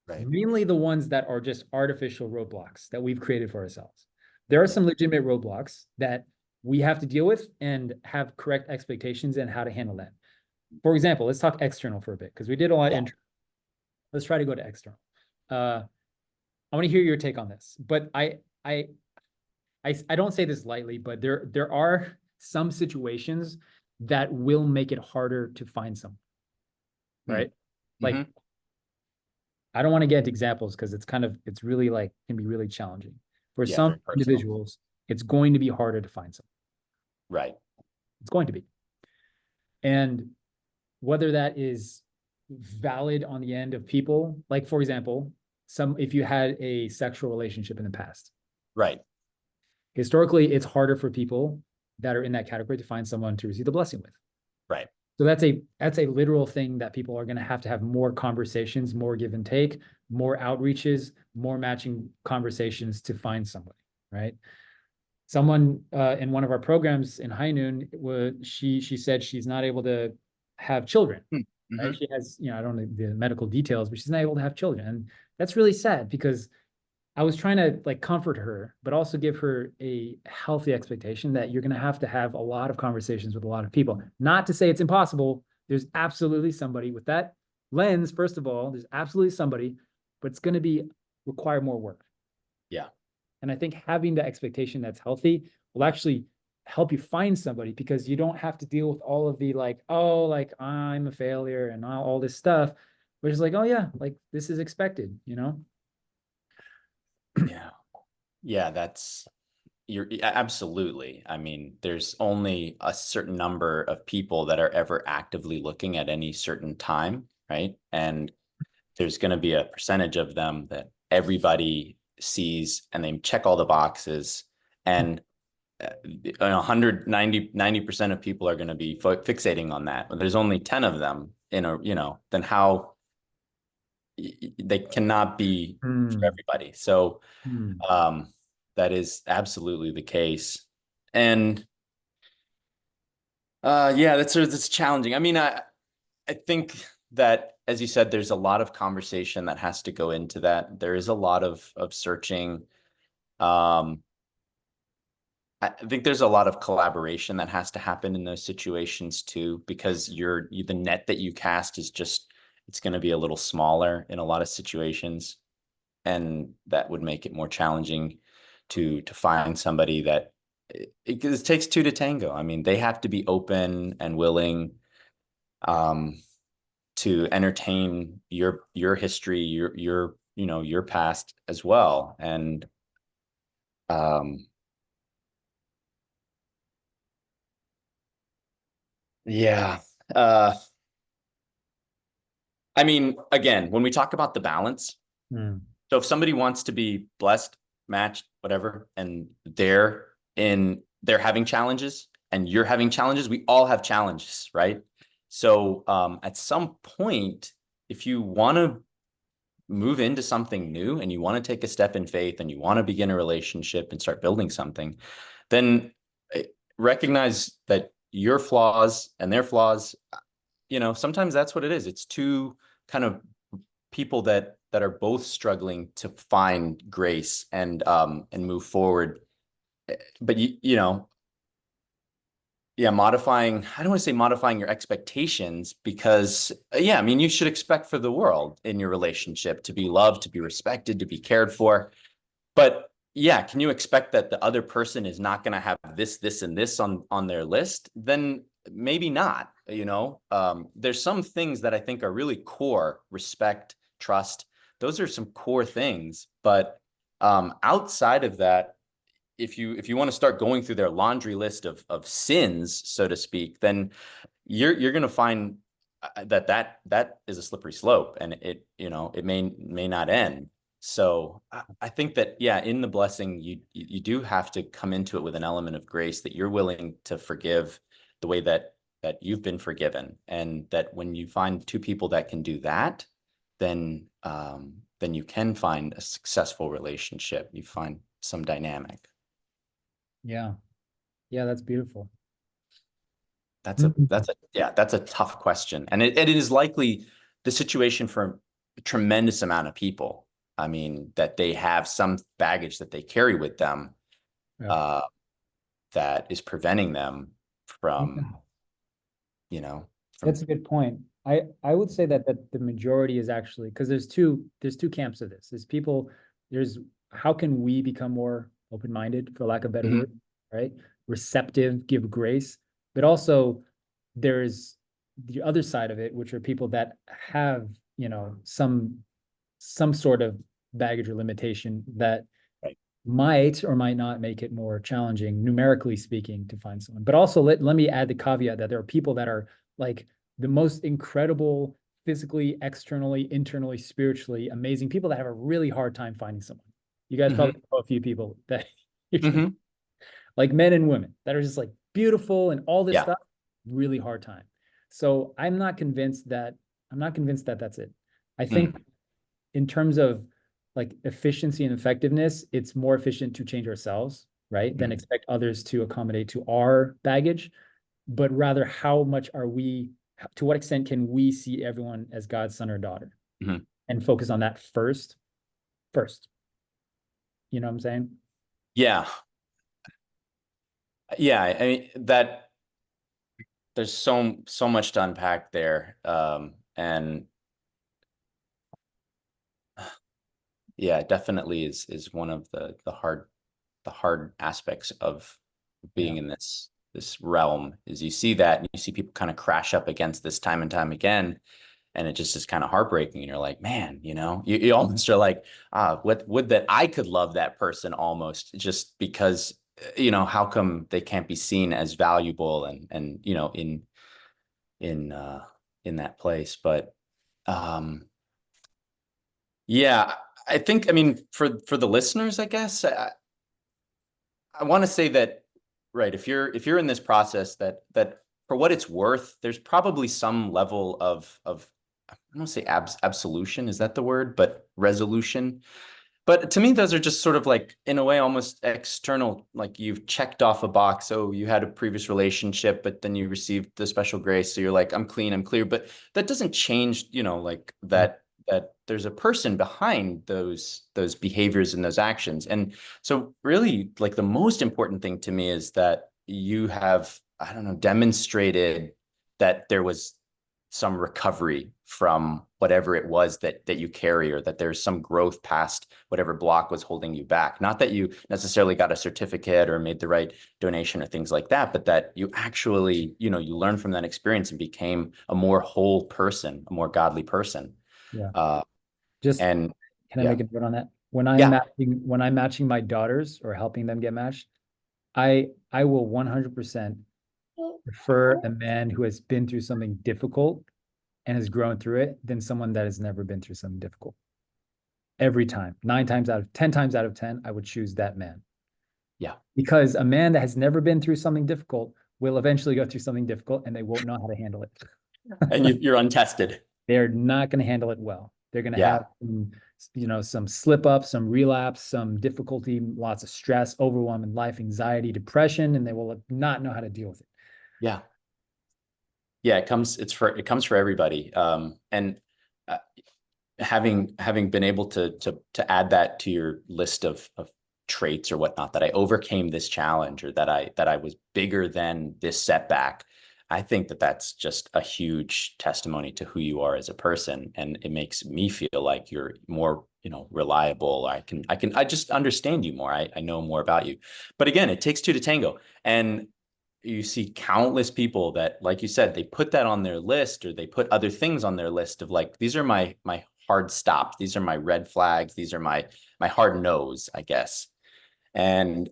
Right. mainly the ones that are just artificial roadblocks that we've created for ourselves. There are Yeah. some legitimate roadblocks that we have to deal with and have correct expectations and how to handle that. For example, let's talk external for a bit because we did a lot Yeah. internal. Let's try to go to external. I want to hear your take on this, but I I don't say this lightly, but there are some situations that will make it harder to find someone, right? Like Mm-hmm. I don't want to get into examples because it's really like can be really challenging. For Yeah. some Very personal. individuals, it's going to be harder to find someone. Right. It's going to be. And whether that is valid on the end of people, like for example, some if you had a sexual relationship in the past, Right. historically, it's harder for people that are in that category to find someone to receive the blessing with. Right. So that's a literal thing that people are going to have more conversations, more give and take, more outreaches, more matching conversations to find somebody, right? Someone in one of our programs in High Noon, she said she's not able to have children, right? Mm-hmm. She has, I don't know the medical details, but she's not able to have children, and that's really sad because I was trying to like comfort her, but also give her a healthy expectation that you're going to have a lot of conversations with a lot of people. Not to say it's impossible. There's absolutely somebody with that lens. First of all, there's absolutely somebody, but it's going to be require more work. Yeah. And I think having the expectation that's healthy will actually help you find somebody because you don't have to deal with all of the like, oh, like I'm a failure and all this stuff, but it's like, oh yeah, like this is expected. Yeah. Yeah. Absolutely. I mean, there's only a certain number of people that are ever actively looking at any certain time, right? And there's going to be a percentage of them that everybody sees and they check all the boxes. And 90% of people are going to be fixating on that. But there's only 10 of them then how they cannot be for Hmm. everybody. So Hmm. um, that is absolutely the case. And yeah, that's challenging. I mean, I think that, as you said, there's a lot of conversation that has to go into that. There is a lot of searching. Um, I think there's a lot of collaboration that has to happen in those situations too, because the net that you cast is it's going to be a little smaller in a lot of situations, and that would make it more challenging to find somebody that it takes two to tango. I mean, they have to be open and willing um, to entertain your history, your past as well, and um, yeah. Uh, I mean, again, when we talk about the balance, Hmm. so if somebody wants to be blessed, matched, whatever, and they're having challenges and you're having challenges, we all have challenges, right? So at some point, if you want to move into something new and you want to take a step in faith and you want to begin a relationship and start building something, then eh, recognize that your flaws and their flaws, sometimes that's what it is. It's two kind of people that are both struggling to find grace and move forward. But yeah, I don't want to say modifying your expectations because yeah, I mean, you should expect for the world in your relationship to be loved, to be respected, to be cared for. But yeah, can you expect that the other person is not going to have this, and this on their list? Then maybe not, you know. There's some things that I think are really core: respect, trust. Those are some core things. But outside of that, if you want to start going through their laundry list of sins, so to speak, then you're going to find that is a slippery slope, and it may not end. So I think that, yeah, in the blessing, you do have to come into it with an element of grace, that you're willing to forgive the way that you've been forgiven, and that when you find two people that can do that, then you can find a successful relationship. You find some dynamic. Yeah. Yeah, that's beautiful. That's a tough question. And it is likely the situation for a tremendous amount of people. I mean, that they have some baggage that they carry with them, Yeah. uh, that is preventing them Yeah. from, you know, from. That's a good point. I would say that the majority is actually, because there's two camps of this. There's people, there's how can we become more open-minded, for lack of a better Mhm. word, right? Receptive, give grace, but also there's the other side of it, which are people that have, some sort of baggage or limitation that Right. might or might not make it more challenging, numerically speaking, to find someone. But also let me add the caveat that there are people that are like the most incredible, physically, externally, internally, spiritually amazing people that have a really hard time finding someone. You guys Mhm. probably know a few people that you can, Mhm. like men and women that are just like beautiful and all this Yeah. stuff, really hard time. So I'm not convinced that that's it. I Mm. think in terms of like efficiency and effectiveness, it's more efficient to change ourselves, right? Than Mm. expect others to accommodate to our baggage, but rather how much are we, to what extent can we see everyone as God's son or daughter Mhm. and focus on that first. You know what I'm saying? Yeah. Yeah. I mean, that there's so much to unpack there. And yeah, it definitely is one of the hard aspects of Yeah. being in this realm, is you see that, and you see people kind of crash up against this time and time again, and it just is kind of heartbreaking. And you're like, man, you almost are like, what would that I could love that person, almost just because, how come they can't be seen as valuable, and in uh in that place. But um yeah, I think, I mean, for the listeners, I guess, I want to say that, right, if you're in this process, that for what it's worth, there's probably some level of I don't say absolution, is that the word, but resolution. But to me, those are just sort of like, in a way, almost external. Like, you've checked off a box. Oh, you had a previous relationship, but then you received the special grace. So you're like, I'm clean, I'm clear. But that doesn't change, like that there's a person behind those behaviors and those actions. And so really, like, the most important thing to me is that you have, I don't know, demonstrated that there was some recovery from whatever it was that you carry, or that there's some growth past whatever block was holding you back. Not that you necessarily got a certificate or made the right donation or things like that, but that you actually, you learned from that experience and became a more whole person, a more godly person. Yeah. Uh, Just and can I yeah, make a note on that? When I'm matching my daughters or helping them get matched, I will 100% prefer a man who has been through something difficult and has grown through it than someone that has never been through something difficult. Every time, 10 times out of 10, I would choose that man, yeah. because a man that has never been through something difficult will eventually go through something difficult and they won't know how to handle it. And you're untested. They're not going to handle it well. They're going to Yeah. have some slip up, some relapse, some difficulty, lots of stress, overwhelm in life, anxiety, depression, and they will not know how to deal with it. Yeah. Yeah. It comes for everybody. And uh, having been able to add that to your list of traits or whatnot, that I overcame this challenge, or that I was bigger than this setback. I think that that's just a huge testimony to who you are as a person, and it makes me feel like you're more, reliable. I just understand you more. I know more about you. But again, it takes two to tango. And you see countless people that, like you said, they put that on their list, or they put other things on their list of like, these are my hard stops. These are my red flags. These are my hard no's, I guess. And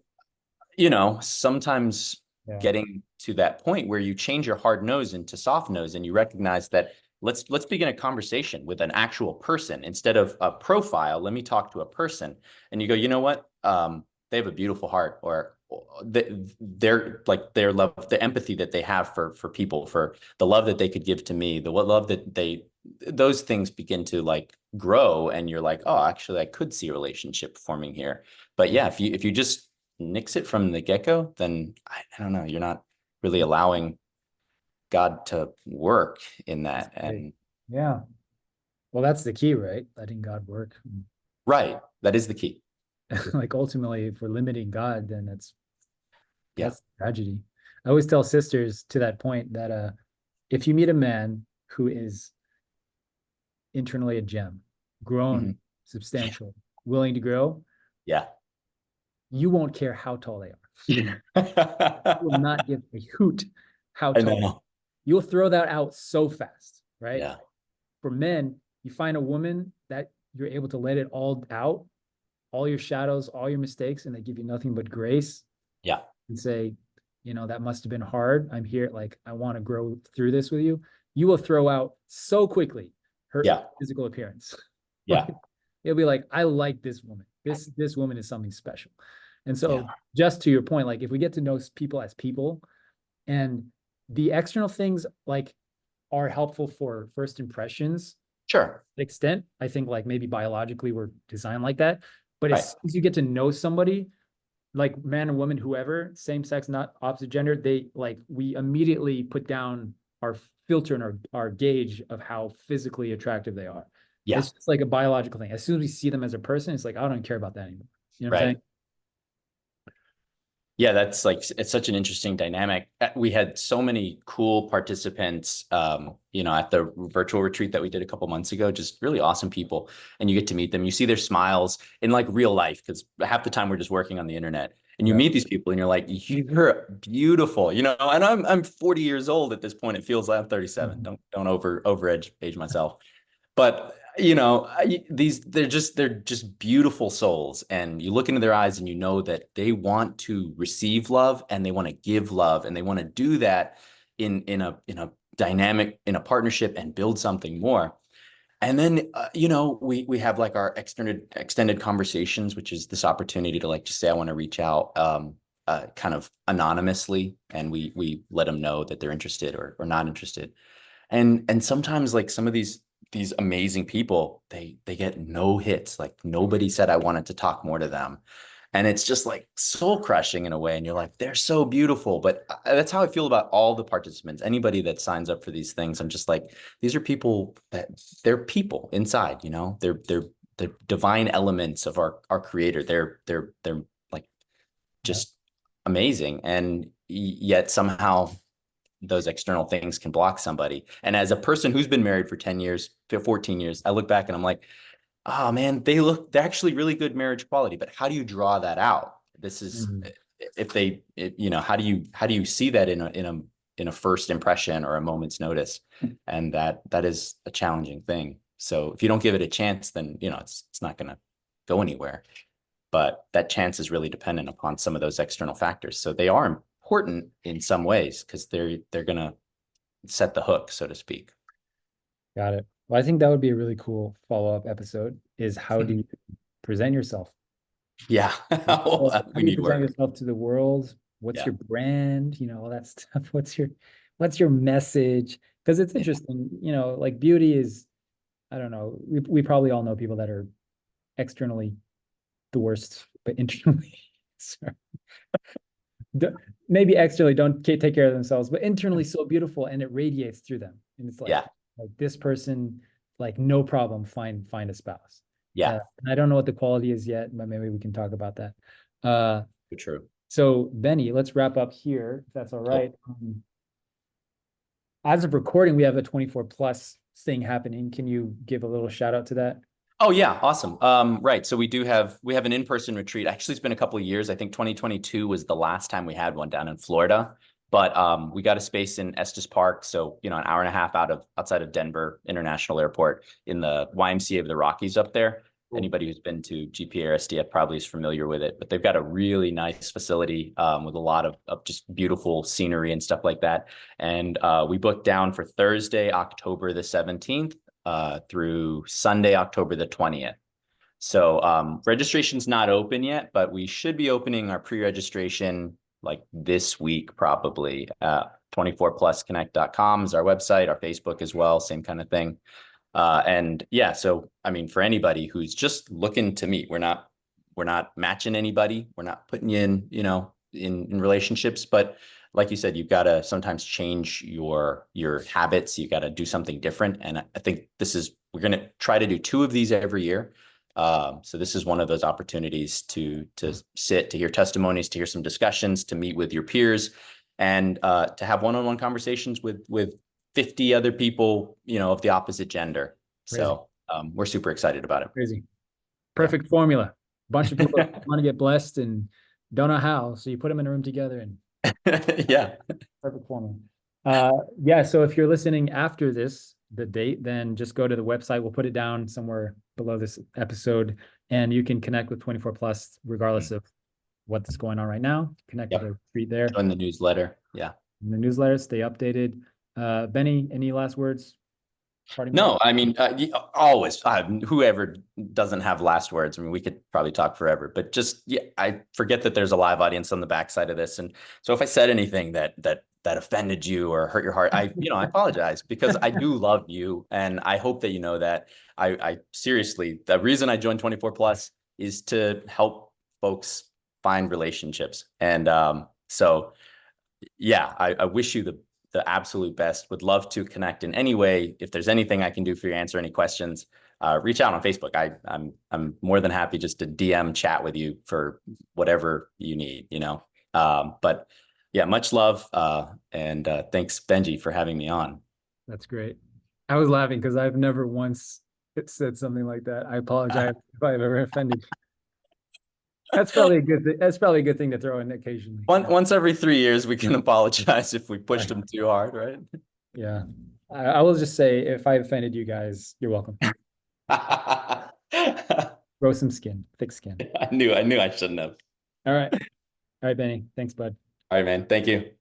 sometimes Yeah. getting to that point where you change your hard nose into soft nose, and you recognize that let's begin a conversation with an actual person instead of a profile. Let me talk to a person. And you go, you know what? They have a beautiful heart, or they're like their love, the empathy that they have for people, for the love that they could give to me, the what love that those things begin to like grow, and you're like, oh, actually, I could see a relationship forming here. But yeah, if you just nix it from the get-go, then I don't know, you're not really allowing God to work in that. Right. And Yeah. Well, that's the key, right? Letting God work. right, that is the key. Like ultimately, if we're limiting God, then Yeah. that's tragedy. I always tell sisters to that point that if you meet a man who is internally a gem, grown, Mhm. substantial, willing to grow, Yeah. you won't care how tall they are. Yeah. You will not give a hoot how I tall. know. You'll throw that out so fast, right? Yeah. For men, you find a woman that you're able to let it all out, all your shadows, all your mistakes, and they give you nothing but grace Yeah. and say, that must have been hard. I'm here, like, I want to grow through this with you. You will throw out so quickly her Yeah. physical appearance. Yeah. It'll be like, I like this woman. This woman is something special. And Yeah. so, just to your point, like if we get to know people as people, and the external things like are helpful for first impressions Sure. extent. I think like maybe biologically we're designed like that. But as Right. soon as you get to know somebody, like man or woman, whoever, same sex, not opposite gender, we immediately put down our filter and our gauge of how physically attractive they are. Yeah. It's just like a biological thing. As soon as we see them as a person, it's like, I don't care about that anymore. You know what I'm Right. saying? Yeah, that's like, it's such an interesting dynamic. We had so many cool participants, at the virtual retreat that we did a couple months ago, just really awesome people. And you get to meet them. You see their smiles in like real life, because half the time we're just working on the internet. And you Yeah. meet these people and you're like, you're beautiful, and I'm 40 years old at this point. It feels like I'm 37. Mhm. Don't over age myself. But they're just beautiful souls, and you look into their eyes and you know that they want to receive love, and they want to give love, and they want to do that in a dynamic, in a partnership, and build something more. And then we have like our extended conversations, which is this opportunity to like just say I want to reach out, kind of anonymously, and we let them know that they're interested or not interested. And sometimes like some of these amazing people, they get no hits. Like nobody said I wanted to talk more to them. And it's just like soul crushing in a way. And you're like, they're so beautiful. But that's how I feel about all the participants. Anybody that signs up for these things, I'm just like, these are people that they're people inside, they're the divine elements of our creator. They're like Yeah. just amazing. And yet somehow those external things can block somebody. And as a person who's been married for 10 years, 14 years, I look back and I'm like, oh man, they're actually really good marriage quality, but how do you draw that out? This is Mhm. how do you see that in a first impression or a moment's notice? And that is a challenging thing. So if you don't give it a chance, then it's not going to go anywhere. But that chance is really dependent upon some of those external factors. So they are important in some ways, because they're going to set the hook, so to speak. Got it. Well, I think that would be a really cool follow-up episode is how do you present yourself? Yeah. How We do you need present work. yourself to the world? What's Yeah. your brand? All that stuff. What's your message? Because it's interesting, like beauty is, I don't know, we probably all know people that are externally the worst, but internally, sorry. D- maybe externally don't take care of themselves, but internally so beautiful and it radiates through them. And it's Yeah. like this person, like no problem, find a spouse. Yeah. And I don't know what the quality is yet, but maybe we can talk about that. Uh, True. so Benny, let's wrap up here, if that's all right. Cool. as of recording, we have a 24 plus thing happening. Can you give a little shout out to that? Oh yeah, awesome. Right. So we have an in-person retreat. Actually, it's been a couple of years. I think 2022 was the last time we had one down in Florida. But we got a space in Estes Park, so an hour and a half outside of Denver International Airport in the YMCA of the Rockies up there. Cool. Anybody who's been to GPA or SDF probably is familiar with it. But they've got a really nice facility with a lot of just beautiful scenery and stuff like that. And we booked down for Thursday, October the 17th. Through Sunday, October the 20th. So registration's not open yet, but we should be opening our pre-registration like this week, probably. 24plusconnect.com is our website, our Facebook as well, same kind of thing. And yeah, so I mean, for anybody who's just looking to meet, we're not matching anybody. We're not putting you in relationships, but like you said, you've got to sometimes change your habits. You got to do something different. And I think we're going to try to do 2 of these every year. So this is one of those opportunities to sit, to hear testimonies, to hear some discussions, to meet with your peers, and to have one-on-one conversations with 50 other people, of the opposite gender. Crazy. So we're super excited about it. Crazy. Perfect formula. A bunch of people want to get blessed and don't know how. So you put them in a room together and yeah. perfect formula. Yeah. So if you're listening after the date, then just go to the website. We'll put it down somewhere below this episode, and you can connect with 24 plus regardless of what's going on right now. Connect with the retreat there. Join the newsletter. Yeah. In the newsletter, stay updated. Benny, any last words? No, I mean, always, whoever doesn't have last words. I mean, we could probably talk forever, but just, yeah, I forget that there's a live audience on the backside of this. And so if I said anything that offended you or hurt your heart, I apologize, because I do love you. And I hope that you know that I seriously, the reason I joined 24 plus is to help folks find relationships. And so yeah, I wish you the absolute best. Would love to connect in any way. If there's anything I can do for you, answer any questions, reach out on Facebook. I'm more than happy just to DM chat with you for whatever you need, but yeah, much love. And thanks, Benji, for having me on. That's great. I was laughing because I've never once said something like that. I apologize if I've ever offended you. That's probably a good thing. That's probably a good thing to throw in occasionally. Once every 3 years, we can apologize if we pushed them too hard, right? Yeah. I will just say, if I offended you guys, you're welcome. Grow some skin, thick skin. I knew I shouldn't have. All right. All right, Benny. Thanks, bud. All right, man. Thank you.